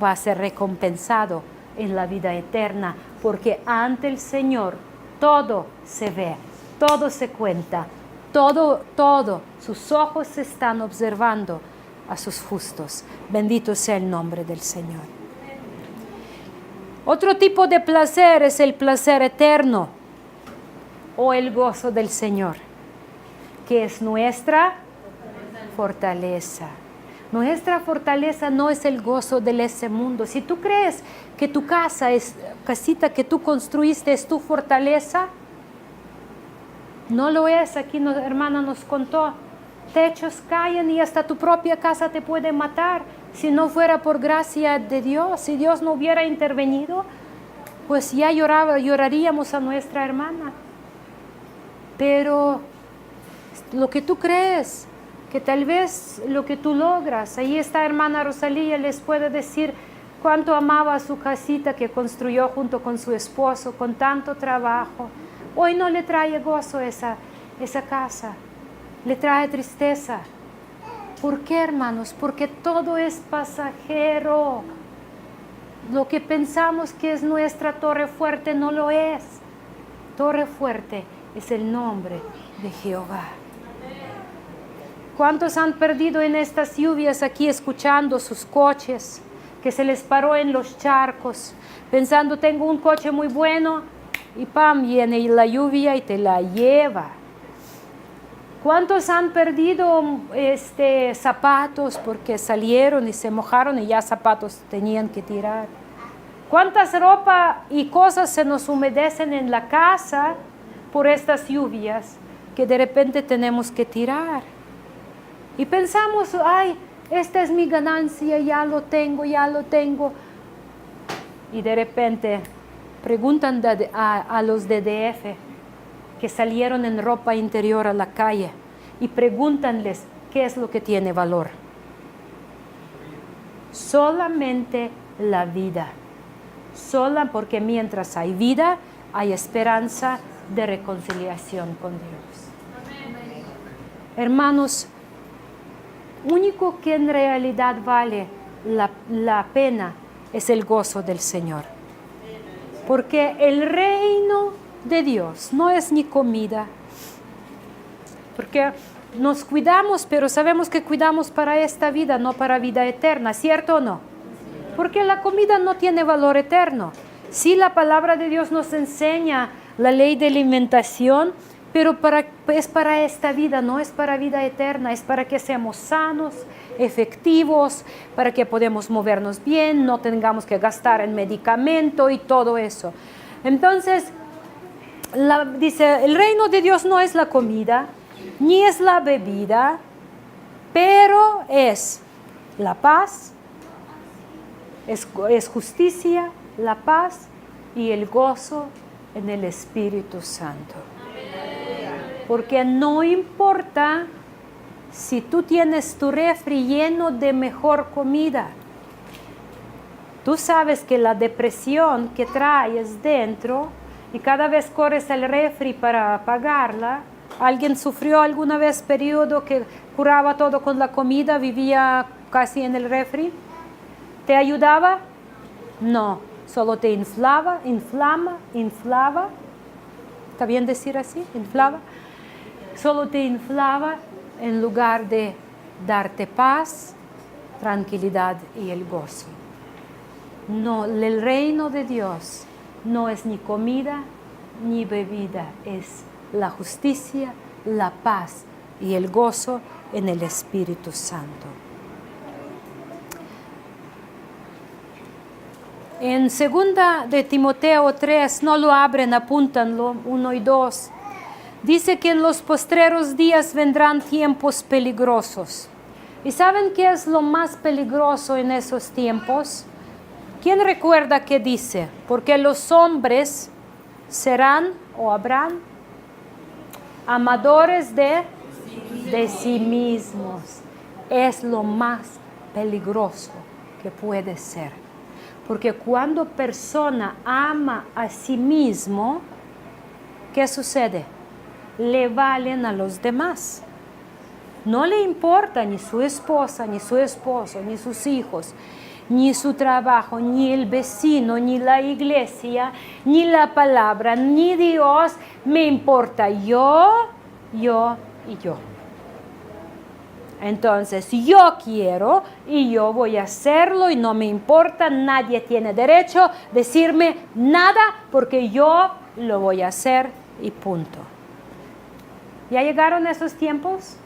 va a ser recompensado en la vida eterna. Porque ante el Señor todo se ve, todo se cuenta. Todo, sus ojos están observando a sus justos. Bendito sea el nombre del Señor. Otro tipo de placer es el placer eterno o el gozo del Señor, que es nuestra fortaleza. Nuestra fortaleza no es el gozo de ese mundo. Si tú crees que tu casita que tú construiste es tu fortaleza, no lo es. Aquí hermana nos contó, techos caen y hasta tu propia casa te puede matar. Si no fuera por gracia de Dios, si Dios no hubiera intervenido, pues ya lloraríamos a nuestra hermana. Pero lo que tú crees, que tal vez lo que tú logras, ahí está hermana Rosalía, les puede decir cuánto amaba a su casita que construyó junto con su esposo, con tanto trabajo. Hoy no le trae gozo esa casa, le trae tristeza. ¿Por qué, hermanos? Porque todo es pasajero. Lo que pensamos que es nuestra torre fuerte no lo es. Torre fuerte es el nombre de Jehová. ¿Cuántos han perdido en estas lluvias aquí escuchando sus coches, que se les paró en los charcos, pensando tengo un coche muy bueno? Y pam, viene la lluvia y te la lleva. ¿Cuántos han perdido zapatos porque salieron y se mojaron y ya zapatos tenían que tirar? ¿Cuántas ropa y cosas se nos humedecen en la casa por estas lluvias que de repente tenemos que tirar? Y pensamos, ay, esta es mi ganancia, ya lo tengo. Y de repente preguntan a los de DF que salieron en ropa interior a la calle y pregúntanles qué es lo que tiene valor. Solamente la vida. Porque mientras hay vida, hay esperanza de reconciliación con Dios. Hermanos, único que en realidad vale la pena es el gozo del Señor. Porque el reino de Dios no es ni comida. Porque nos cuidamos, pero sabemos que cuidamos para esta vida, no para vida eterna, ¿cierto o no? Porque la comida no tiene valor eterno. Sí, la palabra de Dios nos enseña la ley de alimentación, pero es para esta vida, no es para vida eterna, es para que seamos sanos, efectivos, para que podamos movernos bien, no tengamos que gastar en medicamento y todo eso. Entonces, dice, el reino de Dios no es la comida, ni es la bebida, pero es la paz, es justicia, la paz y el gozo en el Espíritu Santo. Porque no importa si tú tienes tu refri lleno de mejor comida. Tú sabes que la depresión que traes dentro y cada vez corres al refri para apagarla. ¿Alguien sufrió alguna vez periodo que curaba todo con la comida, vivía casi en el refri? ¿Te ayudaba? No, solo te inflaba. ¿Está bien decir así? Inflaba. Solo te inflaba en lugar de darte paz, tranquilidad y el gozo. No, el reino de Dios no es ni comida ni bebida, es la justicia, la paz y el gozo en el Espíritu Santo. En 2 de Timoteo 3, no lo abren, apúntanlo, 1 y 2. Dice que en los postreros días vendrán tiempos peligrosos. ¿Y saben qué es lo más peligroso en esos tiempos? ¿Quién recuerda qué dice? Porque los hombres serán o habrán amadores de sí mismos. Es lo más peligroso que puede ser. Porque cuando persona ama a sí mismo, ¿qué sucede? Le valen a los demás. No le importa ni su esposa, ni su esposo, ni sus hijos, ni su trabajo, ni el vecino, ni la iglesia, ni la palabra, ni Dios. Me importa yo y yo. Entonces yo quiero y yo voy a hacerlo y no me importa, nadie tiene derecho a decirme nada porque yo lo voy a hacer y punto. ¿Ya llegaron esos tiempos?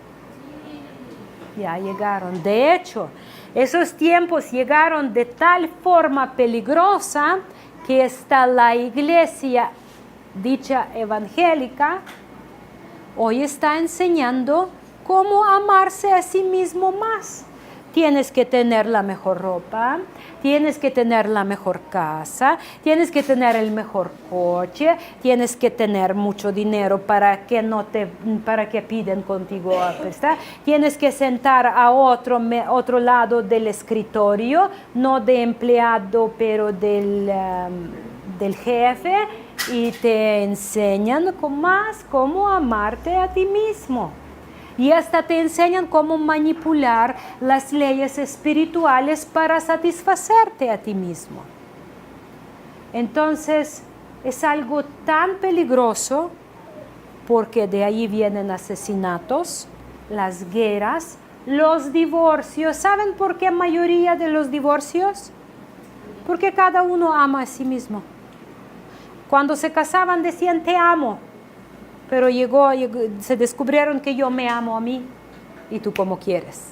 Ya llegaron. De hecho, esos tiempos llegaron de tal forma peligrosa que está la iglesia dicha evangélica hoy está enseñando cómo amarse a sí mismo más. Tienes que tener la mejor ropa, tienes que tener la mejor casa, tienes que tener el mejor coche, tienes que tener mucho dinero para que piden contigo a prestar, tienes que sentar a otro lado del escritorio, no de empleado, pero del jefe, y te enseñan cómo amarte a ti mismo. Y hasta te enseñan cómo manipular las leyes espirituales para satisfacerte a ti mismo. Entonces, es algo tan peligroso porque de ahí vienen asesinatos, las guerras, los divorcios. ¿Saben por qué mayoría de los divorcios? Porque cada uno ama a sí mismo. Cuando se casaban decían te amo. Pero se descubrieron que yo me amo a mí y tú como quieres.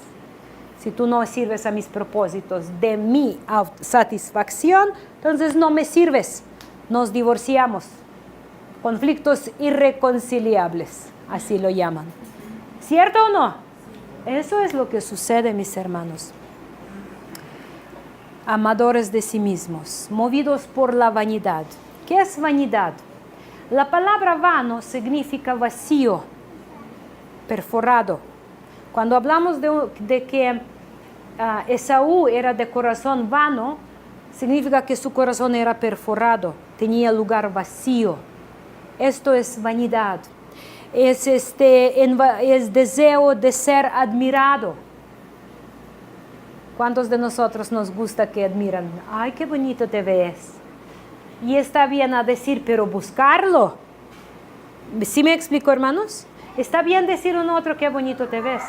Si tú no sirves a mis propósitos de mi satisfacción, entonces no me sirves. Nos divorciamos. Conflictos irreconciliables, así lo llaman. ¿Cierto o no? Eso es lo que sucede, mis hermanos. Amadores de sí mismos, movidos por la vanidad. ¿Qué es vanidad? La palabra vano significa vacío, perforado. Cuando hablamos de que Esaú era de corazón vano, significa que su corazón era perforado, tenía lugar vacío. Esto es vanidad. Es deseo de ser admirado. ¿Cuántos de nosotros nos gusta que admiran? Ay, qué bonito te ves. Y está bien a decir, pero buscarlo. ¿Sí me explico, hermanos? Está bien decir a un otro qué bonito te ves.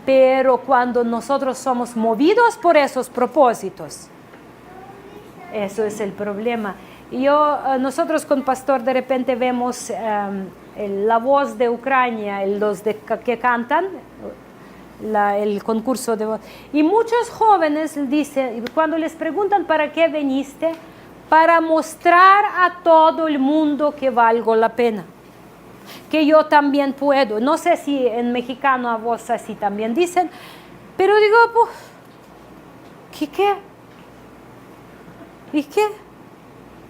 Pero cuando nosotros somos movidos por esos propósitos, eso es el problema. Nosotros con Pastor de repente vemos la voz de Ucrania, los que cantan, el concurso de voz. Y muchos jóvenes dicen, cuando les preguntan para qué viniste, para mostrar a todo el mundo que valgo la pena, que yo también puedo. No sé si en mexicano a vos así también dicen, pero digo, pues, ¿qué? ¿Y qué?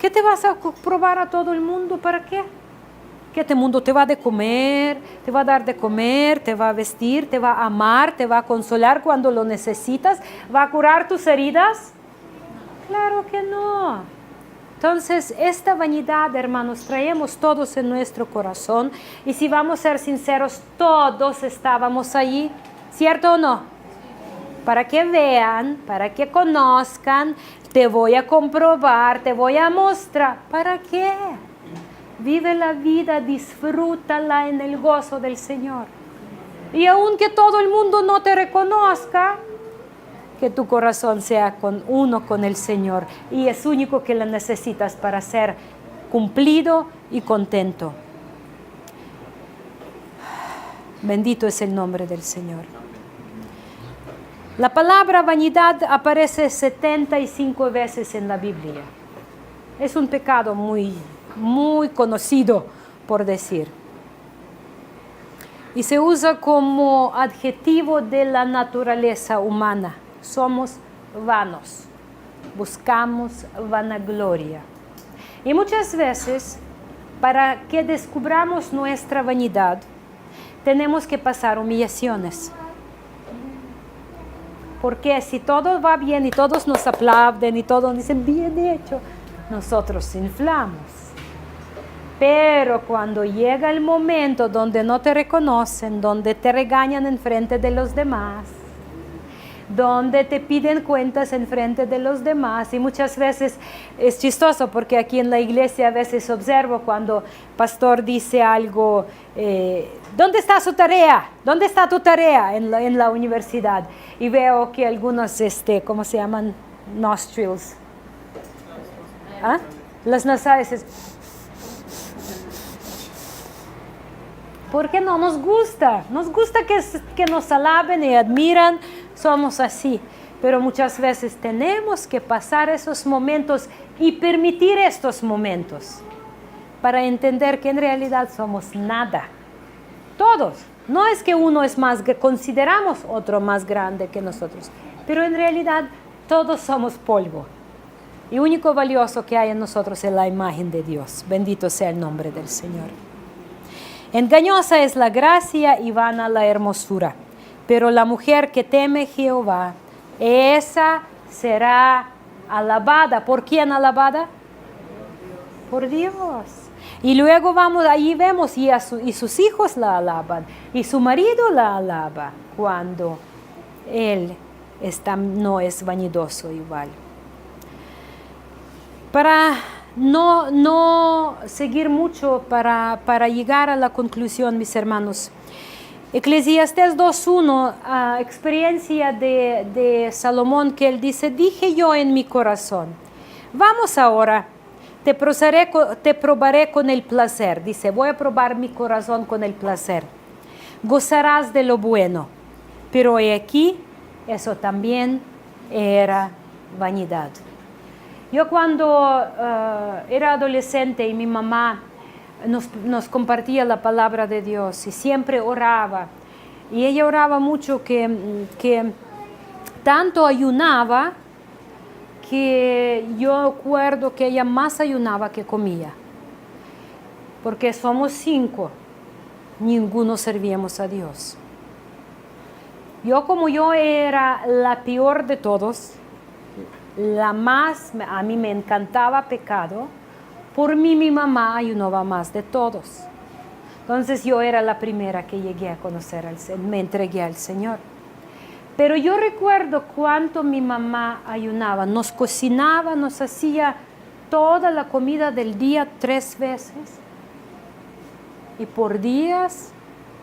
¿Qué te vas a probar a todo el mundo? ¿Para qué? Que este mundo te va a de comer, te va a dar de comer, te va a vestir, te va a amar, te va a consolar cuando lo necesitas, va a curar tus heridas. Claro que no. Entonces, esta vanidad, hermanos, traemos todos en nuestro corazón. Y si vamos a ser sinceros, todos estábamos allí, ¿cierto o no? Para que vean, para que conozcan, te voy a comprobar, te voy a mostrar. ¿Para qué? Vive la vida, disfrútala en el gozo del Señor. Y aunque todo el mundo no te reconozca, que tu corazón sea uno con el Señor. Y es único que la necesitas para ser cumplido y contento. Bendito es el nombre del Señor. La palabra vanidad aparece 75 veces en la Biblia. Es un pecado muy conocido, por decir. Y se usa como adjetivo de la naturaleza humana. Somos vanos, buscamos vanagloria. Y muchas veces, para que descubramos nuestra vanidad, tenemos que pasar humillaciones. Porque si todo va bien y todos nos aplauden y todos dicen, bien hecho, nosotros inflamos. Pero cuando llega el momento donde no te reconocen, donde te regañan en frente de los demás, donde te piden cuentas en frente de los demás, y muchas veces es chistoso porque aquí en la iglesia a veces observo cuando pastor dice algo, ¿dónde está su tarea? ¿Dónde está tu tarea en la universidad? Y veo que algunos, ¿cómo se llaman? Nostrils. ¿Ah? Las nasales. Porque no nos gusta que nos alaben y admiran, somos así. Pero muchas veces tenemos que pasar esos momentos y permitir estos momentos para entender que en realidad somos nada. Todos. No es que uno es más, consideramos otro más grande que nosotros, pero en realidad todos somos polvo. Y único valioso que hay en nosotros es la imagen de Dios. Bendito sea el nombre del Señor. Engañosa es la gracia y vana la hermosura, pero la mujer que teme Jehová, esa será alabada. ¿Por quién alabada? Por Dios. Y luego ahí vemos y sus hijos la alaban, y su marido la alaba cuando él no es vanidoso igual. Para no seguir mucho, para llegar a la conclusión, mis hermanos, Eclesiastés 2:1, experiencia de Salomón, que él dice, dije yo en mi corazón, vamos ahora, te probaré con el placer. Dice, voy a probar mi corazón con el placer. Gozarás de lo bueno. Pero he aquí, eso también era vanidad. Yo cuando era adolescente y mi mamá nos compartía la palabra de Dios y siempre oraba. Y ella oraba mucho que tanto ayunaba que yo recuerdo que ella más ayunaba que comía. Porque somos 5, ninguno servíamos a Dios. Como yo era la peor de todos, a mí me encantaba pecado, por mí mi mamá ayunaba más de todos. Entonces yo era la primera que llegué a conocer me entregué al Señor. Pero yo recuerdo cuánto mi mamá ayunaba. Nos cocinaba, nos hacía toda la comida del día 3 veces. Y por días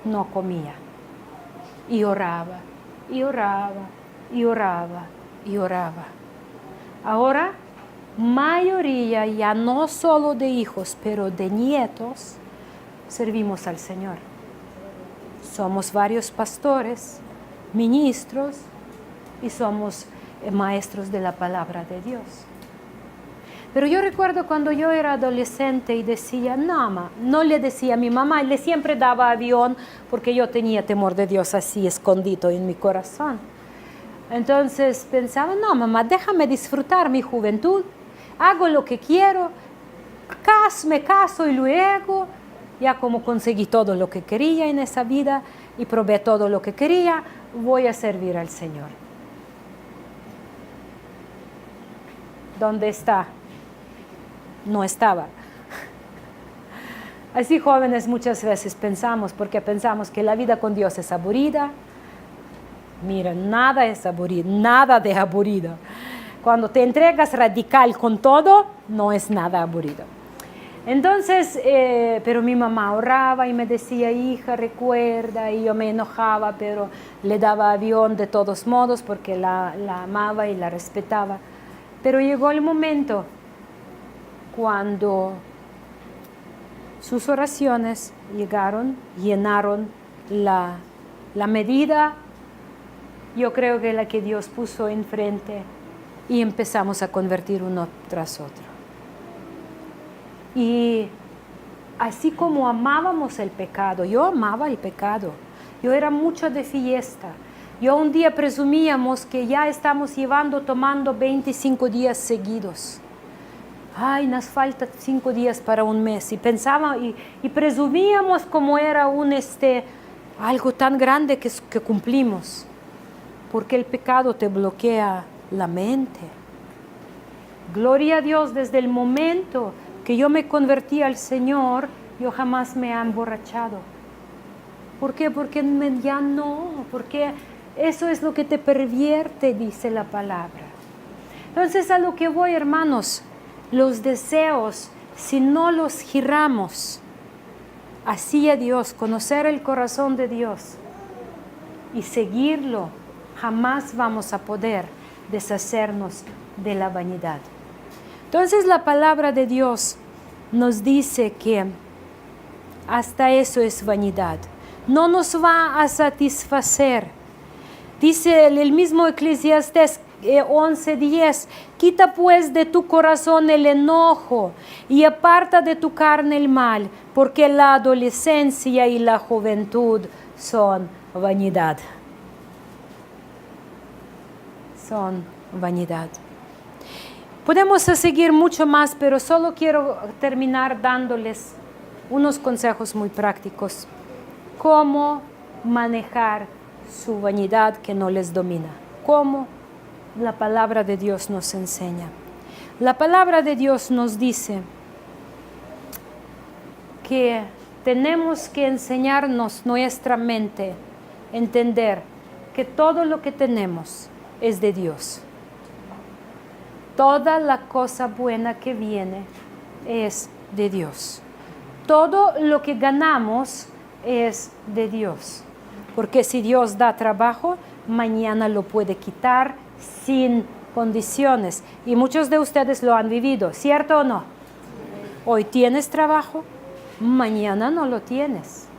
no comía. Y oraba, y oraba, y oraba, y oraba. Ahora, mayoría, ya no solo de hijos, pero de nietos, servimos al Señor. Somos varios pastores, ministros, y somos maestros de la palabra de Dios. Pero yo recuerdo cuando yo era adolescente y decía, no le decía a mi mamá, le siempre daba avión porque yo tenía temor de Dios así escondido en mi corazón. Entonces pensaba, no, mamá, déjame disfrutar mi juventud, hago lo que quiero, me caso y luego, ya como conseguí todo lo que quería en esa vida y probé todo lo que quería, voy a servir al Señor. ¿Dónde está? No estaba. Así jóvenes muchas veces pensamos, porque pensamos que la vida con Dios es aburrida. Mira, nada es aburrido, nada de aburrido. Cuando te entregas radical con todo, no es nada aburrido. Entonces, pero mi mamá oraba y me decía, hija, recuerda, y yo me enojaba, pero le daba avión de todos modos porque la amaba y la respetaba. Pero llegó el momento cuando sus oraciones llenaron la medida, yo creo que la que Dios puso enfrente, y empezamos a convertir uno tras otro. Y así como amábamos el pecado, yo amaba el pecado, yo era mucho de fiesta. Yo un día presumíamos que ya estamos tomando 25 días seguidos. Ay, nos faltan 5 días para un mes. Y pensaba y presumíamos como era algo tan grande que cumplimos. Porque el pecado te bloquea la mente. Gloria a Dios, desde el momento que yo me convertí al Señor, yo jamás me he emborrachado. ¿Por qué? Porque porque eso es lo que te pervierte, dice la palabra. Entonces, a lo que voy, hermanos, los deseos, si no los giramos hacia Dios, conocer el corazón de Dios y seguirlo, jamás vamos a poder deshacernos de la vanidad. Entonces la palabra de Dios nos dice que hasta eso es vanidad. No nos va a satisfacer. Dice el mismo Eclesiastés 11:10, quita pues de tu corazón el enojo y aparta de tu carne el mal, porque la adolescencia y la juventud son vanidad. Son vanidad. Podemos seguir mucho más, pero solo quiero terminar dándoles unos consejos muy prácticos. Cómo manejar su vanidad que no les domina. Cómo la palabra de Dios nos enseña. La palabra de Dios nos dice que tenemos que enseñarnos nuestra mente, entender que todo lo que tenemos es de Dios. Toda la cosa buena que viene es de Dios. Todo lo que ganamos es de Dios. Porque si Dios da trabajo, mañana lo puede quitar sin condiciones. Y muchos de ustedes lo han vivido, ¿cierto o no? Hoy tienes trabajo, mañana no lo tienes.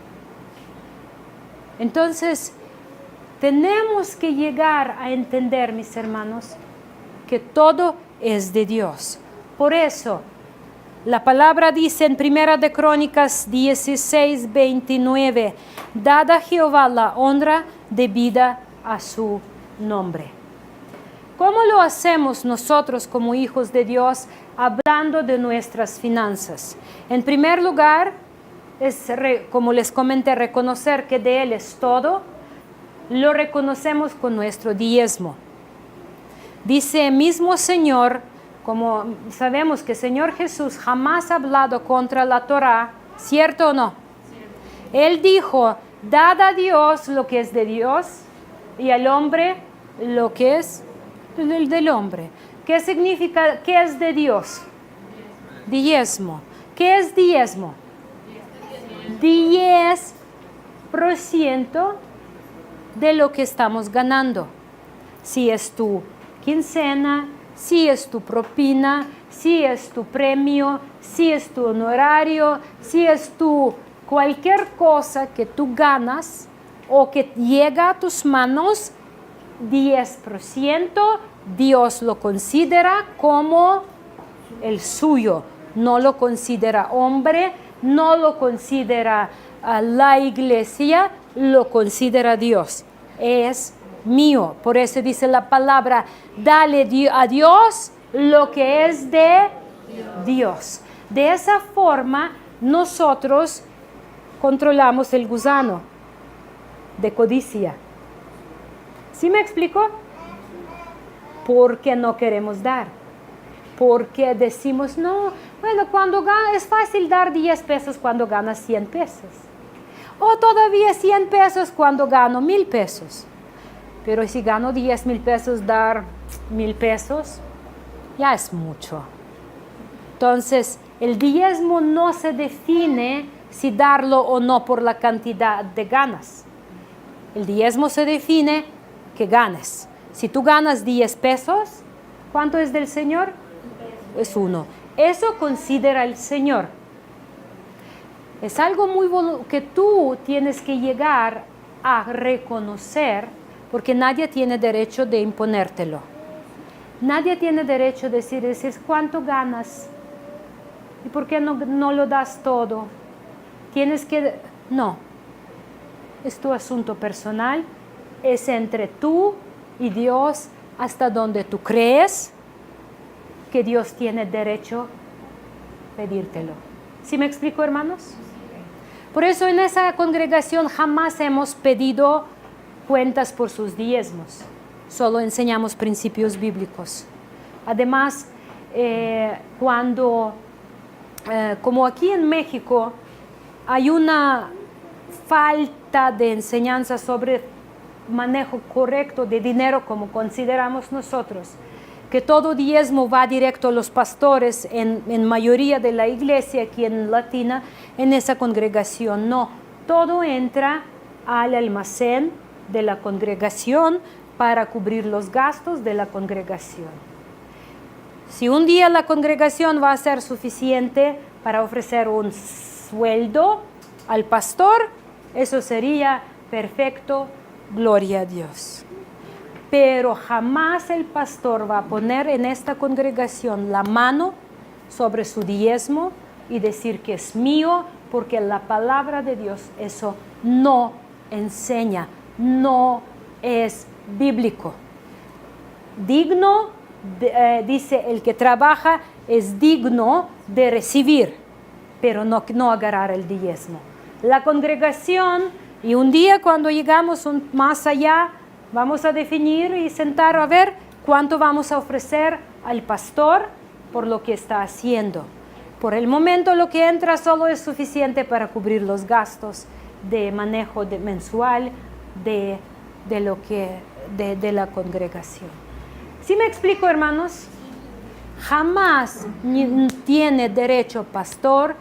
Entonces, tenemos que llegar a entender, mis hermanos, que todo es de Dios. Por eso, la palabra dice en 1 de Crónicas 16:29, dad a Jehová la honra debida a su nombre. ¿Cómo lo hacemos nosotros como hijos de Dios hablando de nuestras finanzas? En primer lugar, es, como les comenté, reconocer que de Él es todo. Lo reconocemos con nuestro diezmo. Dice el mismo Señor, como sabemos que el Señor Jesús jamás ha hablado contra la Torá, ¿cierto o no? Él dijo, dad a Dios lo que es de Dios y al hombre lo que es del hombre. ¿Qué significa? ¿Qué es de Dios? Diezmo. ¿Qué es diezmo? 10% de lo que estamos ganando. Si es tu quincena, si es tu propina, si es tu premio, si es tu honorario, si es tu cualquier cosa que tú ganas o que llega a tus manos, 10% Dios lo considera como el suyo. No lo considera hombre, no lo considera la iglesia, lo considera Dios. Es mío. Por eso dice la palabra, dale a Dios lo que es de Dios. De esa forma, nosotros controlamos el gusano de codicia. ¿Sí me explico? Porque no queremos dar. Porque decimos, no, bueno, cuando es fácil dar 10 pesos cuando ganas 100 pesos. O todavía 100 pesos cuando gano 1,000 pesos. Pero si gano 10,000 pesos, dar 1,000 pesos, ya es mucho. Entonces, el diezmo no se define si darlo o no por la cantidad de ganas. El diezmo se define que ganes. Si tú ganas 10 pesos, ¿cuánto es del Señor? Es 1. Eso considera el Señor. Es algo muy que tú tienes que llegar a reconocer, porque nadie tiene derecho de imponértelo. Nadie tiene derecho de decir ¿cuánto ganas? ¿Y por qué no lo das todo? Tienes que... No. Es tu asunto personal. Es entre tú y Dios, hasta donde tú crees que Dios tiene derecho a pedírtelo. ¿Sí me explico, hermanos? Por eso en esa congregación jamás hemos pedido cuentas por sus diezmos. Solo enseñamos principios bíblicos. Además, como aquí en México hay una falta de enseñanza sobre manejo correcto de dinero como consideramos nosotros, que todo diezmo va directo a los pastores en mayoría de la iglesia aquí en Latina, en esa congregación no, todo entra al almacén de la congregación para cubrir los gastos de la congregación. Si un día la congregación va a ser suficiente para ofrecer un sueldo al pastor, eso sería perfecto, gloria a Dios. Pero jamás el pastor va a poner en esta congregación la mano sobre su diezmo y decir que es mío, porque la palabra de Dios eso no enseña, no es bíblico. Digno, dice el que trabaja, es digno de recibir, pero no agarrar el diezmo. La congregación, y un día cuando llegamos más allá, vamos a definir y sentar a ver cuánto vamos a ofrecer al pastor por lo que está haciendo. Por el momento lo que entra solo es suficiente para cubrir los gastos de manejo mensual de la congregación. ¿Sí me explico, hermanos? Jamás tiene derecho pastor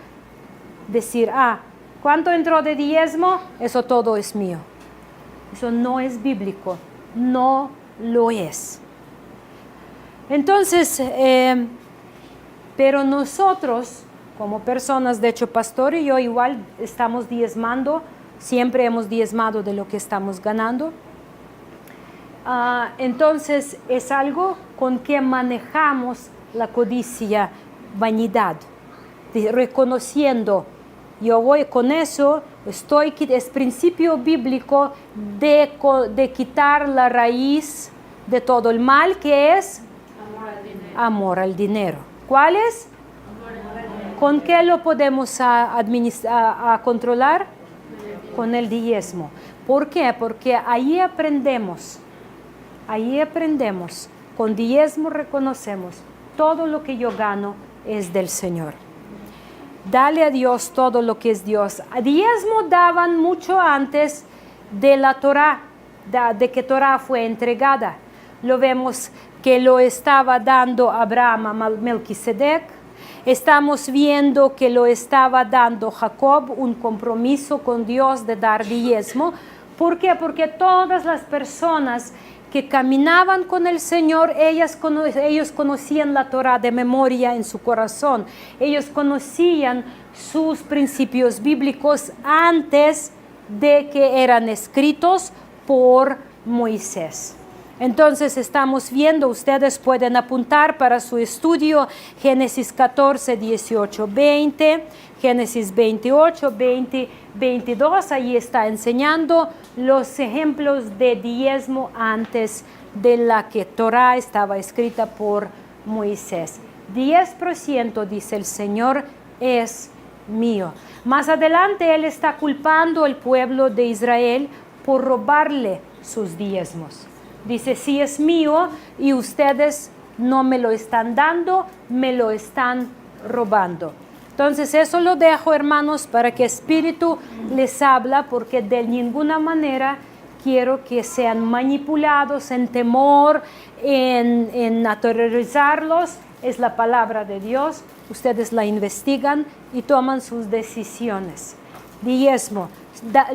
decir, ¿cuánto entró de diezmo? Eso todo es mío. Eso no es bíblico, no lo es. Entonces, pero nosotros, como personas, de hecho, pastor y yo igual estamos diezmando, siempre hemos diezmado de lo que estamos ganando. Entonces, es algo con que manejamos la codicia, vanidad, reconociendo. Yo voy con eso, es principio bíblico de quitar la raíz de todo el mal, que es amor al dinero. ¿Cuál es? ¿Con qué lo podemos controlar? Con el diezmo. ¿Por qué? Porque ahí aprendemos, con diezmo reconocemos, todo lo que yo gano es del Señor. Dale a Dios todo lo que es Dios. A diezmo daban mucho antes de la Torá. de que Torah fue entregada. Lo vemos que lo estaba dando Abraham a Melquisedec. Estamos viendo que lo estaba dando Jacob, un compromiso con Dios de dar diezmo. ¿Por qué? Porque todas las personas que caminaban con el Señor, ellos conocían la Torah de memoria en su corazón. Ellos conocían sus principios bíblicos antes de que eran escritos por Moisés. Entonces estamos viendo, ustedes pueden apuntar para su estudio Génesis 14, 18, 20, Génesis 28, 20, 22, ahí está enseñando los ejemplos de diezmo antes de la que Torah estaba escrita por Moisés. 10%, dice el Señor, es mío. Más adelante Él está culpando al pueblo de Israel por robarle sus diezmos. Dice, si es mío y ustedes no me lo están dando, me lo están robando. Entonces eso lo dejo, hermanos, para que Espíritu les habla, porque de ninguna manera quiero que sean manipulados en temor, en aterrorizarlos. Es la palabra de Dios. Ustedes la investigan y toman sus decisiones. Diezmo.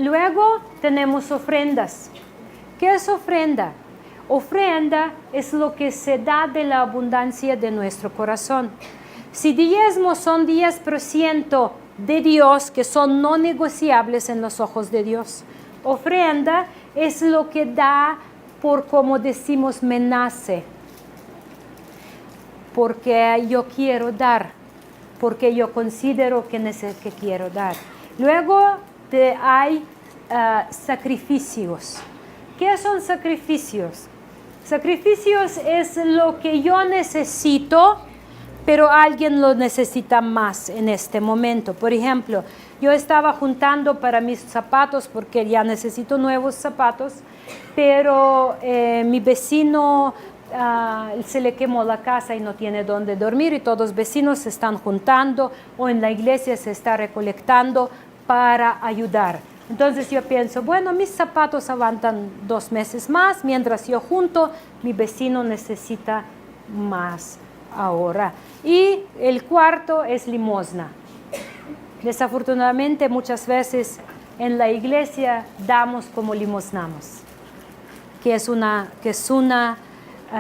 Luego tenemos ofrendas. ¿Qué es ofrenda? Ofrenda es lo que se da de la abundancia de nuestro corazón. Si diezmos son 10% de Dios, que son no negociables en los ojos de Dios. Ofrenda es lo que da por, como decimos, me nace. Porque yo quiero dar, porque yo considero que quiero dar. Luego hay sacrificios. ¿Qué son sacrificios? Sacrificios es lo que yo necesito, pero alguien lo necesita más en este momento. Por ejemplo, yo estaba juntando para mis zapatos porque ya necesito nuevos zapatos, pero mi vecino se le quemó la casa y no tiene dónde dormir, y todos los vecinos se están juntando o en la iglesia se está recolectando para ayudar. Entonces yo pienso, bueno, mis zapatos aguantan 2 meses más, mientras yo junto, mi vecino necesita más ahora. Y el cuarto es limosna. Desafortunadamente muchas veces en la iglesia damos como limosnamos, que es una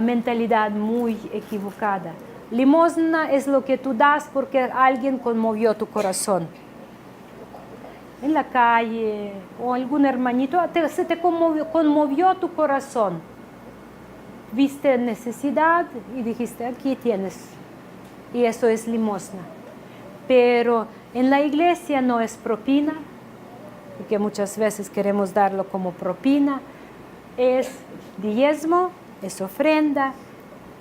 mentalidad muy equivocada. Limosna es lo que tú das porque alguien conmovió tu corazón. En la calle o algún hermanito, se te conmovió tu corazón. Viste necesidad y dijiste, aquí tienes. Y eso es limosna. Pero en la iglesia no es propina, porque muchas veces queremos darlo como propina. Es diezmo, es ofrenda,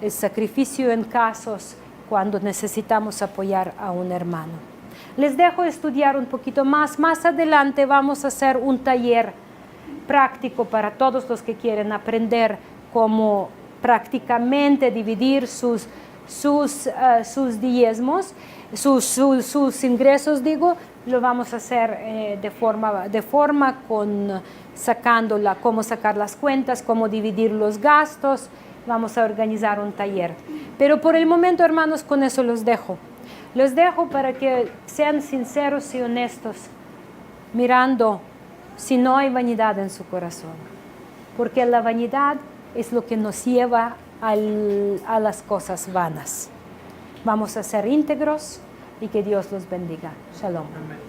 es sacrificio en casos cuando necesitamos apoyar a un hermano. Les dejo estudiar un poquito más. Más adelante vamos a hacer un taller práctico para todos los que quieren aprender cómo prácticamente dividir sus diezmos, sus ingresos, digo. Lo vamos a hacer de forma con cómo sacar las cuentas, cómo dividir los gastos. Vamos a organizar un taller. Pero por el momento, hermanos, con eso los dejo. Los dejo para que sean sinceros y honestos, mirando si no hay vanidad en su corazón. Porque la vanidad es lo que nos lleva a las cosas vanas. Vamos a ser íntegros y que Dios los bendiga. Shalom. Amén.